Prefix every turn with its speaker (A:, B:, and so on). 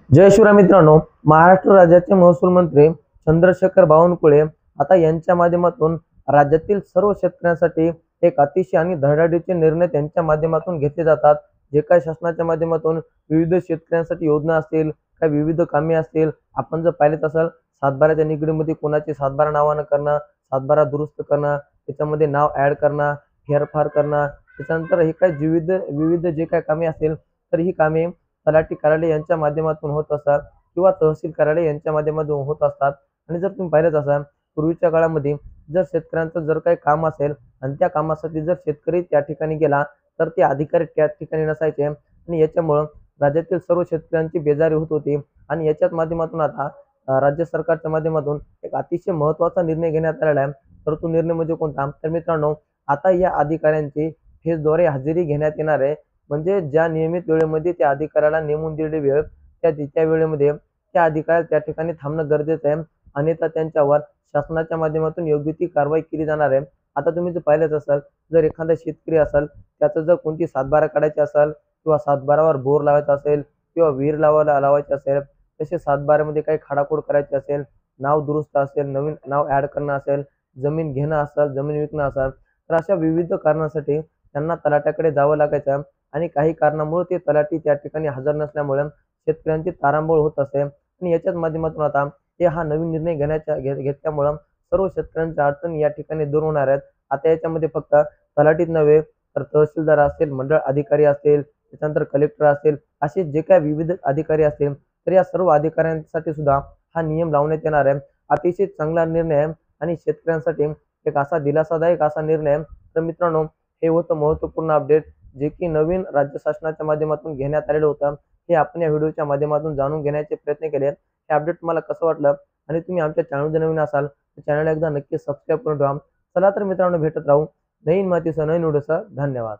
A: जय शिवराय मित्रांनो, महाराष्ट्र राज्याचे महसूल मंत्री चंद्रशेखर बावनकुळे आता यांच्या माध्यमातून राज्यातील सर्व शेतकऱ्यांसाठी एक अतिशय आणि धडाडीचे निर्णय त्यांच्या माध्यमातून घेतले जातात। जे काही शासनाच्या माध्यमातून विविध शेतकऱ्यांसाठी योजना असतील, काही विविध कामे असतील, आपण जर पाहिलेच असेल सातबाराच्या निगडीमध्ये कोणाची सातबारा नावानं करणं, सातबारा दुरुस्त करणं, त्याच्यामध्ये नाव ॲड करणं, फेरफार करणं, त्याच्यानंतर हे काही विविध विविध जे काही कामे असतील तर ही कामे तलाठी कार्यालय यांच्या माध्यमातून होत असतात किंवा तहसील कार्यालय यांच्या माध्यमातून होत असतात। आणि जर तुम्ही पाहिलंच असाल पूर्वीच्या काळामध्ये जर शेतकऱ्यांचं जर काही काम असेल आणि त्या कामासाठी जर शेतकरी त्या ठिकाणी गेला तर ते अधिकारी त्या ठिकाणी नसायचे आणि याच्यामुळं राज्यातील सर्व शेतकऱ्यांची बेजारी होत होती। आणि याच्याच माध्यमातून आता राज्य सरकारच्या माध्यमातून एक अतिशय महत्त्वाचा निर्णय घेण्यात आलेला आहे। तर तो निर्णय म्हणजे कोणता? तर मित्रांनो, आता या अधिकाऱ्यांची फेजद्वारे हजेरी घेण्यात येणार आहे। म्हणजे ज्या नियमित वेळेमध्ये त्या अधिकाऱ्याला नेमून दिलेली वेळ त्या वेळेमध्ये त्या अधिकाऱ्याला त्या ठिकाणी थांबणं गरजेचं आहे, अन्यथा त्यांच्यावर शासनाच्या माध्यमातून योग्य ती कारवाई केली जाणार आहे। आता तुम्ही जर पाहिलंच असाल, जर एखादा शेतकरी असेल त्याचं जर कोणती सातबारा काढायची असेल किंवा सातबारावर बोर लावायचा असेल किंवा विहीर लावायची असेल, तसेच सातबाऱ्यामध्ये काही खाडाखोड करायची असेल, नाव दुरुस्त असेल, नवीन नाव ॲड करणं असेल, जमीन घेणं असेल, जमीन विकणं असेल, तर अशा विविध कारणासाठी त्यांना तलाठ्याकडे जावं लागायचं आणि काही कारणामुळे ते तलाठी त्या ठिकाणी हजर नसल्यामुळे शेतकऱ्यांची तारांबळ होत असते। आणि याच्याच माध्यमातून आता हा नवीन निर्णय घेतल्यामुळं सर्व शेतकऱ्यांच्या अडचणी या ठिकाणी दूर होणार आहेत। आता याच्यामध्ये फक्त तलाठीच नव्हे तर तहसीलदार असतील, मंडळ अधिकारी असतील, त्याच्यानंतर कलेक्टर असतील, असे जे काही विविध अधिकारी असतील तर या सर्व अधिकाऱ्यांसाठी सुद्धा हा नियम लावण्यात येणार आहे। अतिशय चांगला निर्णय आहे आणि शेतकऱ्यांसाठी एक असा दिलासादायक असा निर्णय आहे। तर मित्रांनो, हे होतं महत्त्वपूर्ण अपडेट जे की नवीन राज्य शासनाच्या माध्यमातून घेण्यात आलेलं होतं। हे आपण या व्हिडिओच्या माध्यमातून जाणून घेण्याचे प्रयत्न केले। हे अपडेट तुम्हाला कसं वाटलं आणि तुम्ही आमच्या चॅनलवर नवीन असाल तर चॅनलला एकदा नक्की सबस्क्राईब करून ठेवा। चला तर मित्रांनो, भेटत राहू नवीन माहितीसह नवीन व्हिडिओसह। धन्यवाद।